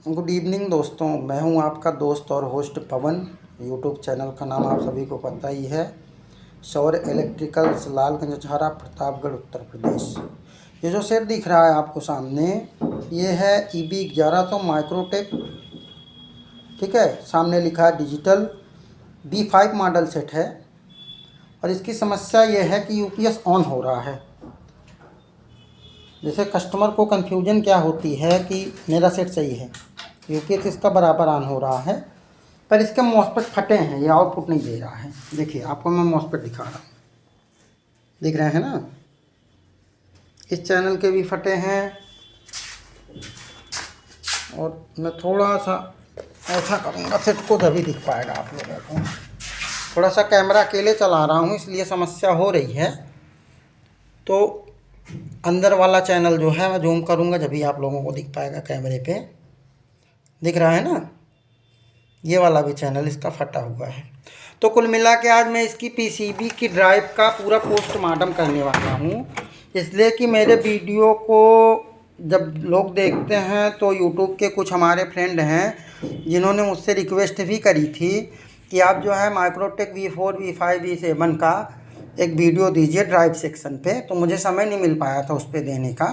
Good evening दोस्तों, मैं हूं आपका दोस्त और होस्ट पवन। यूट्यूब चैनल का नाम आप सभी को पता ही है, सौर इलेक्ट्रिकल्स, लालगंज छारा, प्रतापगढ़, उत्तर प्रदेश। ये जो सेट दिख रहा है आपको सामने, ये है EB1100 माइक्रोटेक। ठीक है, सामने लिखा है डिजिटल। B5 मॉडल सेट है और इसकी समस्या ये है कि UPS ऑन हो रहा है। जैसे कस्टमर को कन्फ्यूजन क्या होती है कि मेरा सेट सही है, UPS इसका बराबर ऑन हो रहा है, पर इसके मॉसफेट फटे हैं, ये आउटपुट नहीं दे रहा है। देखिए आपको मैं मॉसफेट दिखा रहा हूँ, दिख रहे हैं ना। इस चैनल के भी फटे हैं और मैं थोड़ा सा ऐसा करूँगा सेट को तभी दिख पाएगा आप लोगों को। थोड़ा सा कैमरा अकेले चला रहा हूँ इसलिए समस्या हो रही है। तो अंदर वाला चैनल जो है मैं जूम करूँगा जब भी आप लोगों को दिख पाएगा। कैमरे पे दिख रहा है ना, ये वाला भी चैनल इसका फटा हुआ है। तो कुल मिला के आज मैं इसकी PCB की ड्राइव का पूरा पोस्टमार्टम करने वाला हूँ, इसलिए कि मेरे वीडियो को जब लोग देखते हैं तो यूट्यूब के कुछ हमारे फ्रेंड हैं जिन्होंने मुझसे रिक्वेस्ट भी करी थी कि आप जो है माइक्रोटेक V4, V5, V7 का एक वीडियो दीजिए ड्राइव सेक्शन पे। तो मुझे समय नहीं मिल पाया था उस पर देने का,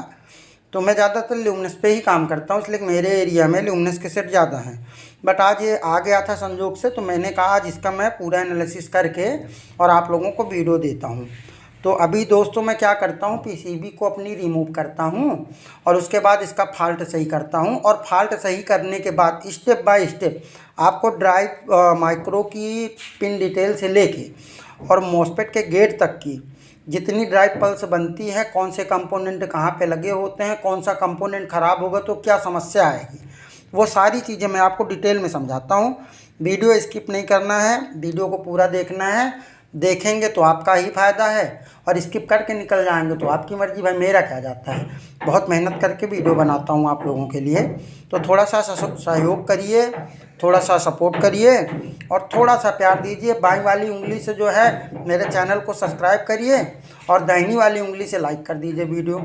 तो मैं ज़्यादातर ल्यूमिनस पे ही काम करता हूँ, इसलिए मेरे एरिया में ल्यूमिनस के सेट ज़्यादा हैं। बट आज ये आ गया था संजोग से, तो मैंने कहा आज इसका मैं पूरा एनालिसिस करके और आप लोगों को वीडियो देता हूँ। तो अभी दोस्तों मैं क्या करता हूँ, PCB को अपनी रिमूव करता हूँ और उसके बाद इसका फॉल्ट सही करता हूँ। और फॉल्ट सही करने के बाद स्टेप बाय स्टेप आपको ड्राइव माइक्रो की पिन डिटेल से लेके और मॉसफेट के गेट तक की जितनी ड्राइव पल्स बनती है, कौन से कंपोनेंट कहाँ पे लगे होते हैं, कौन सा कंपोनेंट ख़राब होगा तो क्या समस्या आएगी, वो सारी चीज़ें मैं आपको डिटेल में समझाता हूँ। वीडियो स्किप नहीं करना है, वीडियो को पूरा देखना है। देखेंगे तो आपका ही फ़ायदा है और स्किप करके निकल जाएंगे तो आपकी मर्ज़ी, भाई मेरा क्या जाता है। बहुत मेहनत करके वीडियो बनाता हूँ आप लोगों के लिए, तो थोड़ा सा सहयोग करिए, थोड़ा सा सपोर्ट करिए और थोड़ा सा प्यार दीजिए। बाईं वाली उंगली से जो है मेरे चैनल को सब्सक्राइब करिए और दाहिनी वाली उंगली से लाइक कर दीजिए वीडियो।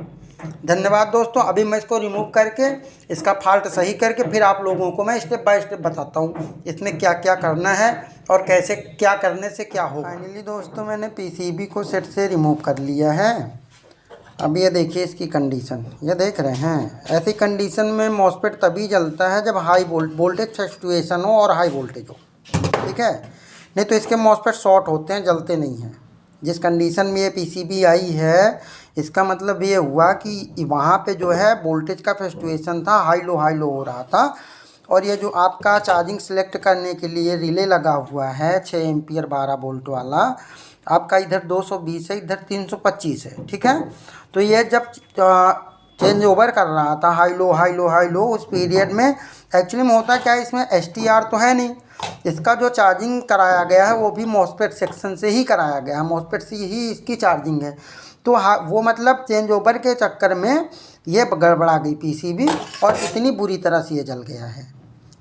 धन्यवाद दोस्तों। अभी मैं इसको रिमूव करके इसका फॉल्ट सही करके फिर आप लोगों को मैं स्टेप बाय स्टेप बताता हूँ इसमें क्या क्या करना है और कैसे क्या करने से क्या हो। फाइनली दोस्तों मैंने PCB को सेट से रिमूव कर लिया है। अब ये देखिए इसकी कंडीशन, ये देख रहे हैं। ऐसी कंडीशन में मॉसफेट तभी जलता है जब हाई वोल्टेज फ्लक्चुएशन हो और हाई वोल्टेज हो, ठीक है। नहीं तो इसके मॉसफेट शॉर्ट होते हैं, जलते नहीं हैं। जिस कंडीशन में ये PCB आई है, इसका मतलब ये हुआ कि वहाँ पे जो है वोल्टेज का फ्लक्चुएशन था, हाई लो हो रहा था। और ये जो आपका चार्जिंग सेलेक्ट करने के लिए रिले लगा हुआ है 6 एम्पियर 12 वोल्ट वाला, आपका इधर 220 है, इधर 325 है, ठीक है। तो ये जब चेंज ओवर कर रहा था हाई लो उस पीरियड में एक्चुअली में होता क्या है, इसमें STR तो है नहीं। इसका जो चार्जिंग कराया गया है वो भी मॉसफेट सेक्शन से ही कराया गया है, मॉसफेट से ही इसकी चार्जिंग है। तो वो मतलब चेंज ओवर के चक्कर में ये गड़बड़ा गई PCB और इतनी बुरी तरह से ये जल गया है।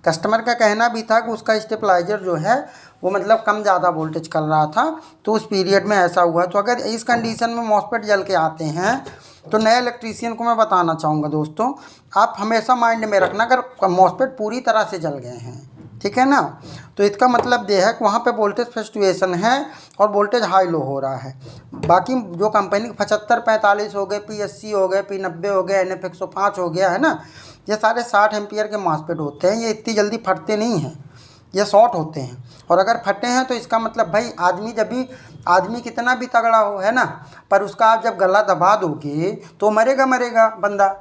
कस्टमर का कहना भी था कि उसका स्टेबलाइजर जो है वो मतलब कम ज़्यादा वोल्टेज कर रहा था, तो उस पीरियड में ऐसा हुआ। तो अगर इस कंडीशन में मॉसफेट जल के आते हैं तो नए इलेक्ट्रीशियन को मैं बताना चाहूँगा दोस्तों, आप हमेशा माइंड में रखना अगर मॉसफेट पूरी तरह से जल गए हैं, ठीक है ना, तो इसका मतलब ये है कि वहाँ पे वोल्टेज फ्लक्चुएशन है और वोल्टेज हाई लो हो रहा है। बाकी जो कंपनी 75 45 हो गए, P80 हो गए, P90 हो गए, NF 105 हो गया है ना, ये सारे 60 एम्पियर के मॉसफेट होते हैं। ये इतनी जल्दी फटते नहीं हैं, ये शॉर्ट होते हैं। और अगर फटे हैं तो इसका मतलब भाई आदमी कितना भी तगड़ा हो, है ना, पर उसका आप जब गला दबा दोगे तो मरेगा बंदा।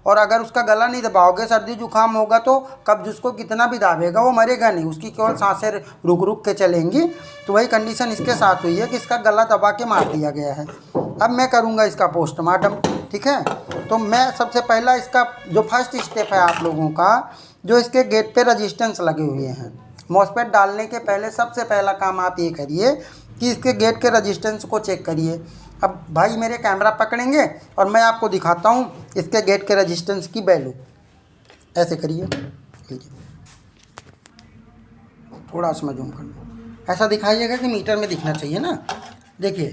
और अगर उसका गला नहीं दबाओगे, सर्दी जुकाम होगा तो कब्ज उसको कितना भी दाबेगा वो मरेगा नहीं, उसकी केवल सांसें रुक के चलेंगी। तो वही कंडीशन इसके साथ हुई है कि इसका गला दबा के मार दिया गया है। अब मैं करूँगा इसका पोस्टमार्टम, ठीक है। तो मैं सबसे पहला इसका जो फर्स्ट स्टेप है आप लोगों का, जो इसके गेट पे रजिस्टेंस लगे हुए हैं, मॉसफेट डालने के पहले सबसे पहला काम आप ये करिए कि इसके गेट के रजिस्टेंस को चेक करिए। अब भाई मेरे कैमरा पकड़ेंगे और मैं आपको दिखाता हूँ इसके गेट के रजिस्टेंस की वैल्यू। ऐसे करिए, थोड़ा सा मैं जूम कर लूँ, ऐसा दिखाइएगा कि मीटर में दिखना चाहिए ना। देखिए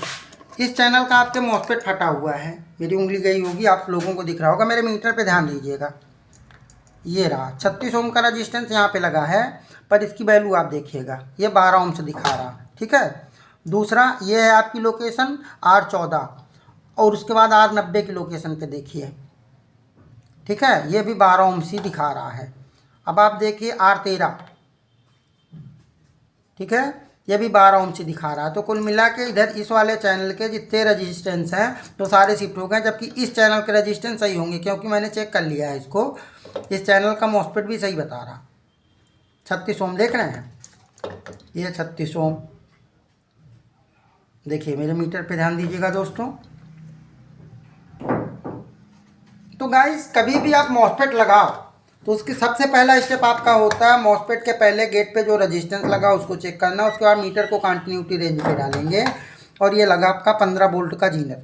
इस चैनल का आपके मॉसफेट फटा हुआ है, मेरी उंगली गई होगी, आप लोगों को दिख रहा होगा। मेरे मीटर पे ध्यान दीजिएगा, ये रहा 36 ओम का रजिस्टेंस यहाँ पे लगा है, पर इसकी वैल्यू आप देखिएगा ये 12 ओम से दिखा रहा, ठीक है। दूसरा ये है आपकी लोकेशन R14 और उसके बाद R90 की लोकेशन पे देखिए, ठीक है, ये भी 12 ओम से दिखा रहा है। अब आप देखिए R13, ठीक है, ये भी 12 ओम से दिखा रहा है। तो कुल मिला के इधर इस वाले चैनल के जितने रजिस्टेंस हैं तो सारे शिफ्ट हो गए, जबकि इस चैनल के रजिस्टेंस सही होंगे क्योंकि मैंने चेक कर लिया है इसको। इस चैनल का मॉस्फेट भी सही बता रहा। 36 ओम देख रहे हैं, ये 36 ओम देखिए, मेरे मीटर पे ध्यान दीजिएगा दोस्तों। तो गाइस कभी भी आप मॉस्फेट लगाओ तो उसकी सबसे पहला स्टेप आपका होता है मॉस्फेट के पहले गेट पे जो रेजिस्टेंस लगा उसको चेक करना। उसके बाद मीटर को कंटिन्यूटी रेंज पे डालेंगे और ये लगा आपका 15 वोल्ट का जीनर,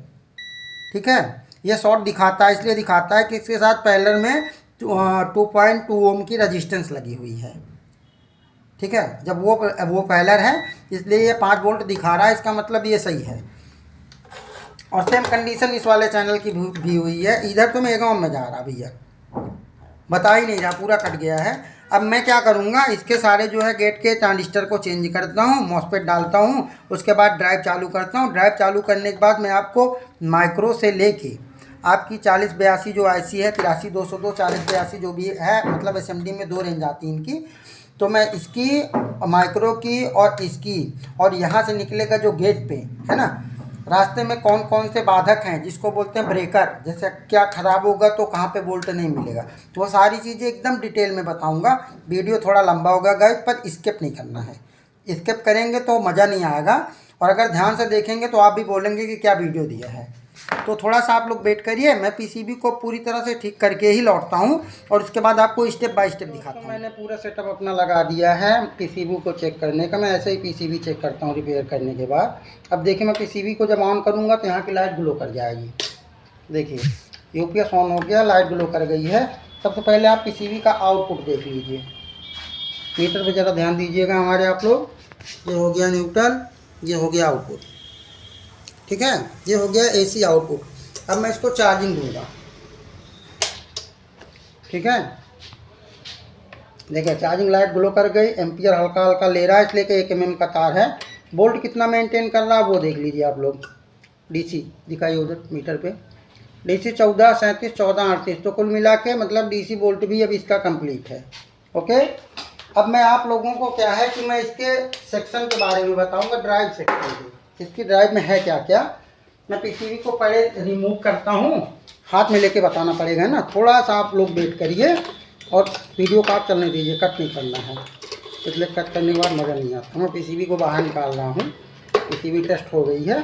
ठीक है। ये शॉर्ट दिखाता है, इसलिए दिखाता है कि इसके साथ पैरेलल में 2.2 ओम की रेजिस्टेंस लगी हुई है, ठीक है। जब वो पैरेलल है इसलिए ये 5 वोल्ट दिखा रहा है, इसका मतलब ये सही है। और सेम कंडीशन इस वाले चैनल की भी हुई है। इधर तो मेगा ओम में जा रहा भैया, बता ही नहीं रहा, पूरा कट गया है। अब मैं क्या करूँगा, इसके सारे जो है गेट के ट्रांजिस्टर को चेंज करता हूँ, मॉस्फेट डालता हूँ, उसके बाद ड्राइव चालू करता हूँ। ड्राइव चालू करने के बाद मैं आपको माइक्रो से लेके आपकी 4082 जो IC है 83202 4082 जो भी है, मतलब SMD में 2 रेंज आती है इनकी, तो मैं इसकी माइक्रो की और इसकी, और यहाँ से निकलेगा जो गेट पे है ना, रास्ते में कौन कौन से बाधक हैं जिसको बोलते हैं ब्रेकर, जैसे क्या ख़राब होगा तो कहाँ पे वोल्ट नहीं मिलेगा, तो वो सारी चीज़ें एकदम डिटेल में बताऊंगा। वीडियो थोड़ा लंबा होगा गाइस, पर स्किप नहीं करना है, स्किप करेंगे तो मज़ा नहीं आएगा, और अगर ध्यान से देखेंगे तो आप भी बोलेंगे कि क्या वीडियो दिया है। तो थोड़ा सा आप लोग वेट करिए, मैं PCB को पूरी तरह से ठीक करके ही लौटता हूँ और उसके बाद आपको स्टेप बाय स्टेप दिखाता हूँ। मैंने पूरा सेटअप अपना लगा दिया है PCB को चेक करने का। मैं ऐसे ही PCB चेक करता हूँ रिपेयर करने के बाद। अब देखिए मैं PCB को जब ऑन करूँगा तो यहाँ की लाइट ग्लो कर जाएगी। देखिए UPS ऑन हो गया, लाइट ग्लो कर गई है। सबसे पहले आप PCB का आउटपुट देख लीजिए, मीटर पर ज़रा ध्यान दीजिएगा हमारे आप लोग। ये हो गया न्यूट्रल, ये हो गया आउटपुट, ठीक है, ये हो गया AC आउटपुट। अब मैं इसको चार्जिंग दूंगा, ठीक है। देखिए चार्जिंग लाइट ग्लो कर गई, एम्पियर हल्का हल्का ले रहा है इसलिए कि 1 mm का तार है। वोल्ट कितना मेंटेन कर रहा है वो देख लीजिए आप लोग। DC दिखाइए उधर मीटर पे, DC 14 37 14 38, तो कुल मिला के मतलब DC वोल्ट भी अब इसका कंप्लीट है, ओके। अब मैं आप लोगों को क्या है कि मैं इसके सेक्शन के बारे में बताऊँगा, ड्राइव सेक्शन के। इसकी ड्राइव में है क्या क्या, मैं PCB को पहले रिमूव करता हूँ, हाथ में लेके बताना पड़ेगा ना। थोड़ा सा आप लोग वेट करिए और वीडियो को आप चलने दीजिए, कट नहीं करना है, इसलिए कट करने के बाद मज़ा नहीं आता। मैं PCB को बाहर निकाल रहा हूँ, PCB टेस्ट हो गई है।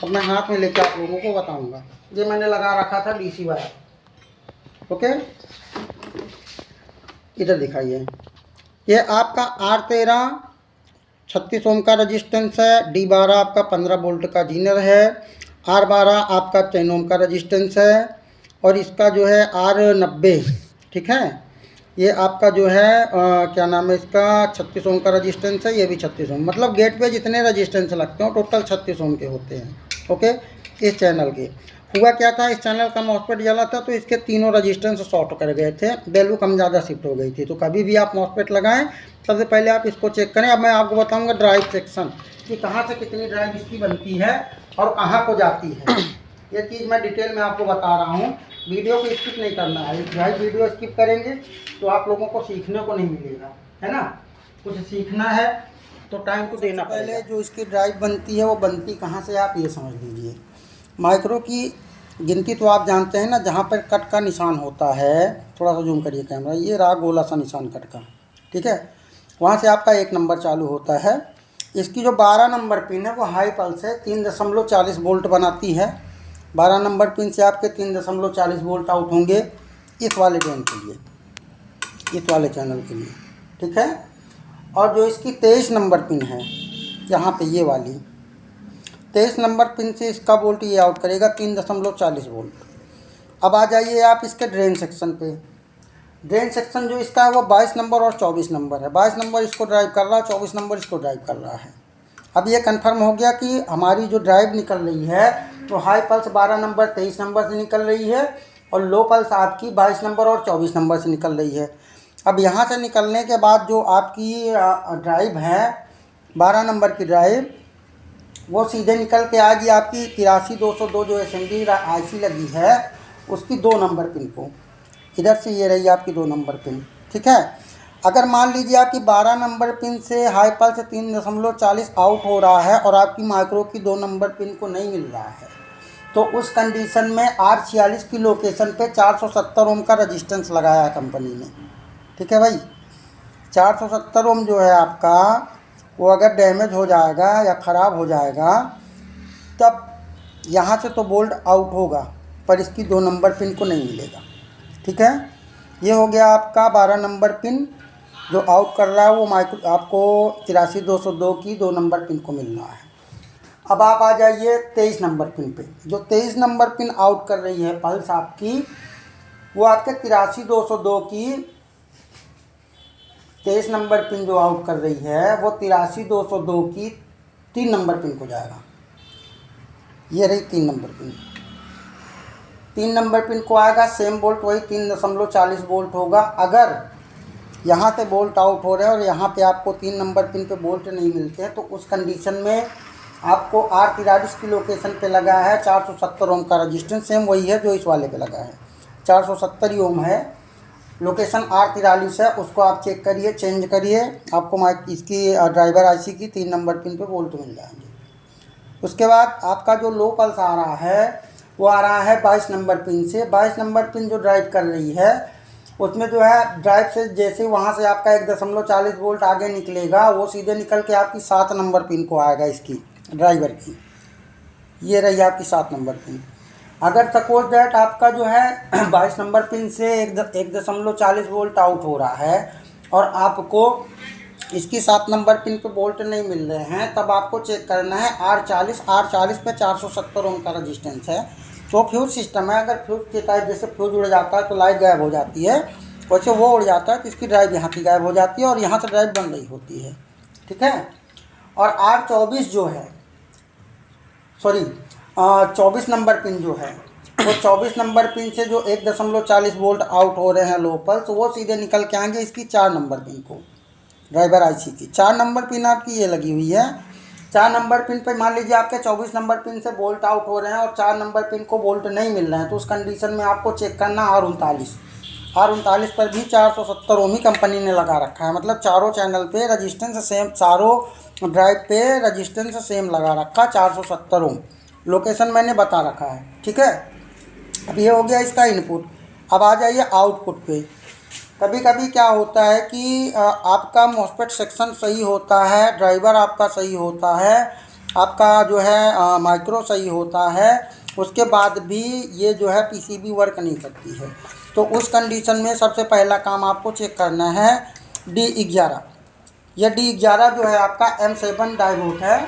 अब मैं हाथ में लेके आप लोगों को बताऊँगा। ये मैंने लगा रखा था DC वायर, ओके। इधर दिखाइए, ये आपका R13 36 ओम का रजिस्टेंस है, D12 आपका 15 वोल्ट का जीनर है, R12 आपका 10 ओम का रजिस्टेंस है, और इसका जो है R90, ठीक है, ये आपका जो है क्या नाम है इसका 36 ओम का रजिस्टेंस है, ये भी 36 ओम। मतलब गेट पे जितने रजिस्टेंस लगते हैं टोटल 36 ओम के होते हैं, ओके। इस चैनल के हुआ क्या था, इस चैनल का मॉस्फेट जला था तो इसके तीनों रजिस्टेंस शॉर्ट कर गए थे, वैल्यू कम ज़्यादा शिफ्ट हो गई थी। तो कभी भी आप मॉस्फेट लगाएं सबसे पहले आप इसको चेक करें। अब मैं आपको बताऊंगा ड्राइव सेक्शन कि कहाँ से कितनी ड्राइव इसकी बनती है और कहाँ को जाती है, ये चीज़ मैं डिटेल में आपको बता रहा हूँ। वीडियो को स्किप नहीं करना है, भाई वीडियो स्किप करेंगे तो आप लोगों को सीखने को नहीं मिलेगा, है ना। कुछ सीखना है तो टाइम को देना पड़ेगा। पहले जो इसकी ड्राइव बनती है वो बनती कहाँ से, आप ये समझ लीजिए। माइक्रो की गिनती तो आप जानते हैं ना, जहाँ पर कट का निशान होता है, थोड़ा सा जूम करिए कैमरा, ये रहा गोला सा निशान कट का, ठीक है, वहाँ से आपका 1 नंबर चालू होता है। इसकी जो 12 नंबर पिन है वो हाई पल्स है, 3.40 वोल्ट बनाती है। 12 नंबर पिन से आपके 3.40 वोल्ट आउट होंगे इस वाले ड्रेन के लिए, इस वाले चैनल के लिए, ठीक है। और जो इसकी 23 नंबर पिन है यहाँ पे, ये वाली 23 नंबर पिन से इसका वोल्ट ये आउट करेगा 3.40 वोल्ट। अब आ जाइए आप इसके ड्रेन सेक्शन पे। ड्रेन सेक्शन जो इसका है वो 22 नंबर और 24 नंबर है। 22 नंबर इसको ड्राइव कर रहा है, 24 नंबर इसको ड्राइव कर रहा है। अब ये कंफर्म हो गया कि हमारी जो ड्राइव निकल रही है तो हाई पल्स 12 नंबर 23 नंबर से निकल रही है, और लो पल्स आपकी 22 नंबर और 24 नंबर से निकल रही है। अब यहाँ से निकलने के बाद जो आपकी ड्राइव है 12 नंबर की ड्राइव, वो सीधे निकल के आएगी आपकी 83202 जो SMD IC लगी है उसकी 2 नंबर पिन को। इधर से ये रही आपकी 2 नंबर पिन, ठीक है। अगर मान लीजिए आपकी 12 नंबर पिन से हाई पल्स 3.40 आउट हो रहा है और आपकी माइक्रो की 2 नंबर पिन को नहीं मिल रहा है, तो उस कंडीशन में R46 की लोकेशन पे 470 ओम का रजिस्टेंस लगाया है कंपनी ने, ठीक है भाई। 470 ओम जो है आपका, वो अगर डैमेज हो जाएगा या ख़राब हो जाएगा तब यहाँ से तो बोल्ट आउट होगा, पर इसकी 2 नंबर पिन को नहीं मिलेगा, ठीक है। ये हो गया आपका 12 नंबर पिन जो आउट कर रहा है, वो माइक्रो आपको 83202 की 2 नंबर पिन को मिल रहा है। अब आप आ जाइए 23 नंबर पिन पे। जो 23 नंबर पिन आउट कर रही है पल्स आपकी, वो आपके 83202 की 23 नंबर पिन जो आउट कर रही है वो 83202 की 3 नंबर पिन को जाएगा। ये रही 3 नंबर पिन। 3 नंबर पिन को आएगा सेम बोल्ट, वही 3.40 बोल्ट होगा। अगर यहाँ से बोल्ट आउट हो रहे हैं और यहाँ पे आपको 3 नंबर पिन पे बोल्ट नहीं मिलते हैं, तो उस कंडीशन में आपको R43 की लोकेशन पे लगा है 470 ओम का रजिस्टेंस, सेम वही है जो इस वाले पे लगा है, 470 ही ओम है। लोकेशन R43 है, उसको आप चेक करिए, चेंज करिए, आपको इसकी ड्राइवर IC की 3 नंबर पिन पे बोल्ट मिल जाएंगे। उसके बाद आपका जो लो पल्स आ रहा है वो आ रहा है 22 नंबर पिन से। 22 नंबर पिन जो ड्राइव कर रही है उसमें जो है ड्राइव से जैसे वहाँ से आपका 1.40 वोल्ट आगे निकलेगा, वो सीधे निकल के आपकी 7 नंबर पिन को आएगा इसकी ड्राइवर की। ये रही आपकी 7 नंबर पिन। अगर सपोज दैट आपका जो है 22 नंबर पिन से 1.40 वोल्ट आउट हो रहा है और आपको इसकी 7 नंबर पिन पे वोल्ट नहीं मिल रहे हैं, तब आपको चेक करना है R40 पे 470 ओम का रजिस्टेंस है। तो फ्यूज सिस्टम है, अगर फ्यूज के टाइप जैसे फ्यूज उड़ जाता है तो लाइट गायब हो जाती है, वैसे वो उड़ जाता है तो इसकी ड्राइव यहाँ की गायब हो जाती है और यहाँ से ड्राइव बन रही होती है, ठीक है। और R24 जो है, सॉरी 24 नंबर पिन जो है, वो 24 नंबर पिन से जो 1.40 वोल्ट आउट हो रहे हैं लो पल्स, वो सीधे निकल के आएंगे इसकी 4 नंबर पिन को, ड्राइवर IC की 4 नंबर पिन आपकी ये लगी हुई है। 4 नंबर पिन पे मान लीजिए आपके 24 नंबर पिन से बोल्ट आउट हो रहे हैं और 4 नंबर पिन को बोल्ट नहीं मिल रहे हैं, तो उस कंडीशन में आपको चेक करना R39 पर भी 470 ओम ही कंपनी ने लगा रखा है। मतलब चारों चैनल पे रजिस्टेंस सेम, चारों ड्राइव पे रजिस्टेंस सेम लगा रखा 470 ओम। लोकेशन मैंने बता रखा है, ठीक है। अब ये हो गया इसका इनपुट। अब आ जाइए आउटपुट पे। कभी कभी क्या होता है कि आपका मॉस्फेट सेक्शन सही होता है, ड्राइवर आपका सही होता है, आपका जो है माइक्रो सही होता है, उसके बाद भी ये जो है PCB वर्क नहीं करती है। तो उस कंडीशन में सबसे पहला काम आपको चेक करना है D11। यह D11 जो है आपका M7 डायोड है।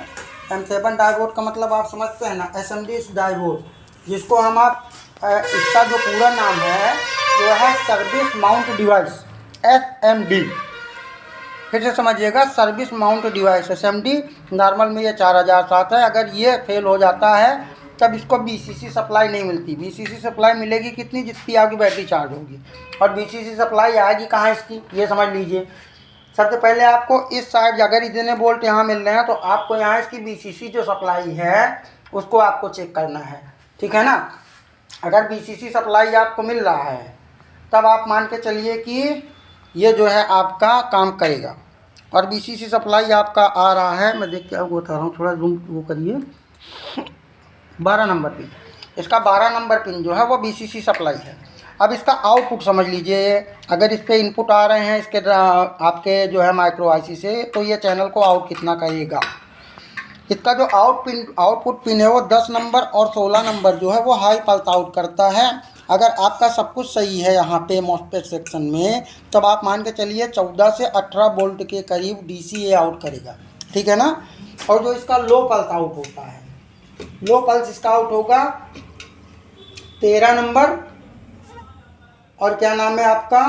M7 डायोड का मतलब आप समझते हैं ना, SMD डायोड, जिसको हम आप इसका जो पूरा नाम है जो है सर्विस माउंट डिवाइस, SMD। फिर से समझिएगा, service mount device SMD। Normal में ये 4007 है। अगर ये फेल हो जाता है तब इसको BCC सप्लाई नहीं मिलती। BCC सप्लाई मिलेगी कितनी, जितनी आपकी बैटरी चार्ज होगी। और BCC सप्लाई आएगी कहाँ इसकी, ये समझ लीजिए। सबसे पहले आपको इस साइड, अगर इतने वोल्ट यहाँ मिल रहे हैं तो आपको यहाँ इसकी BCC जो सप्लाई है उसको आपको चेक करना है, ठीक है ना। अगर BCC सप्लाई आपको मिल रहा है तब आप मान के चलिए कि ये जो है आपका काम करेगा। और BCC सप्लाई आपका आ रहा है, मैं देख के आपको बता रहा हूँ, थोड़ा जूम वो करिए। 12 नंबर पिन, इसका 12 नंबर पिन जो है वो BCC सप्लाई है। अब इसका आउटपुट समझ लीजिए। अगर इस पर इनपुट आ रहे हैं इसके आपके जो है माइक्रो IC से, तो ये चैनल को आउट कितना करेगा। इसका जो आउटपुट पिन है वो 10 नंबर और 16 नंबर जो है वो हाई पल्स आउट करता है। अगर आपका सब कुछ सही है यहाँ पे मॉस्फेट सेक्शन में, तब आप मान के चलिए 14 से 18 वोल्ट के करीब DCA आउट करेगा, ठीक है ना। और जो इसका लो पल्स आउट होता है, लो पल्स इसका आउट होगा 13 नंबर और क्या नाम है आपका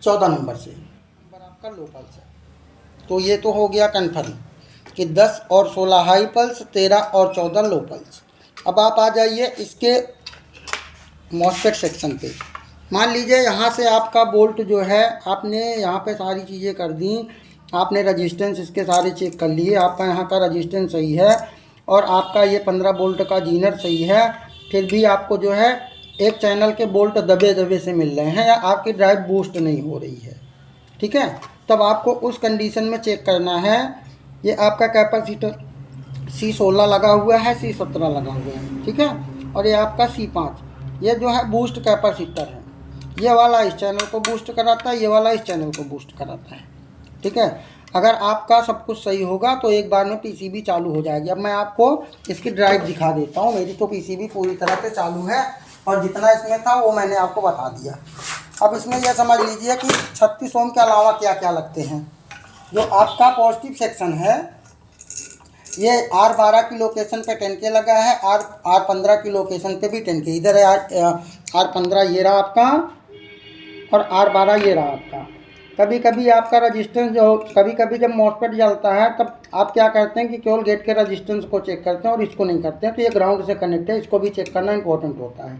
14 नंबर से, नंबर आपका लो पल्स है। तो ये तो हो गया कन्फर्म कि 10 और 16 हाई पल्स, 13 और 14 लो पल्स। अब आप आ जाइए इसके मॉस्फेट सेक्शन पे। मान लीजिए यहाँ से आपका बोल्ट जो है, आपने यहाँ पे सारी चीज़ें कर दी, आपने रजिस्टेंस इसके सारे चेक कर लिए, आपका यहाँ का रजिस्टेंस सही है और आपका ये 15 बोल्ट का जीनर सही है, फिर भी आपको जो है एक चैनल के बोल्ट दबे दबे से मिल रहे हैं या आपकी ड्राइव बूस्ट नहीं हो रही है, ठीक है, तब आपको उस कंडीशन में चेक करना है। ये आपका कैपेसिटर C16 लगा हुआ है, C17 लगा हुआ है, ठीक है, और ये आपका C5, ये जो है बूस्ट कैपेसिटर है। ये वाला इस चैनल को बूस्ट कराता है, ये वाला इस चैनल को बूस्ट कराता है, ठीक है। अगर आपका सब कुछ सही होगा तो एक बार में पीसीबी चालू हो जाएगी। अब मैं आपको इसकी ड्राइव दिखा देता हूँ। मेरी तो पीसीबी पूरी तरह से चालू है और जितना इसमें था वो मैंने आपको बता दिया। अब इसमें यह समझ लीजिए कि 36 ओम के अलावा क्या क्या लगते हैं। जो आपका पॉजिटिव सेक्शन है, ये R12 की लोकेशन पे 10K लगा है, R15 की लोकेशन पे भी 10K, इधर है R15 ये रहा आपका और R12 ये रहा आपका। कभी कभी आपका रजिस्टेंस जो, कभी कभी जब मॉस्फेट जलता है तब आप क्या करते हैं कि केवल गेट के रजिस्टेंस को चेक करते हैं और इसको नहीं करते हैं, तो ये ग्राउंड से कनेक्ट है, इसको भी चेक करना इंपॉर्टेंट होता है।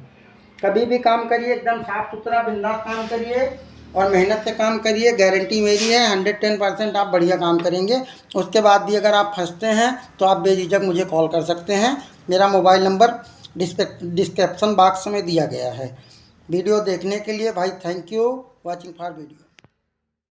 कभी भी काम करिए एकदम साफ़ सुथरा बिंदास काम करिए और मेहनत से काम करिए, गारंटी मेरी है 110% आप बढ़िया काम करेंगे। उसके बाद भी अगर आप फंसते हैं तो आप बेझिझक मुझे कॉल कर सकते हैं। मेरा मोबाइल नंबर डिस्क्रिप्शन बॉक्स में दिया गया है। वीडियो देखने के लिए भाई thank you, watching for video.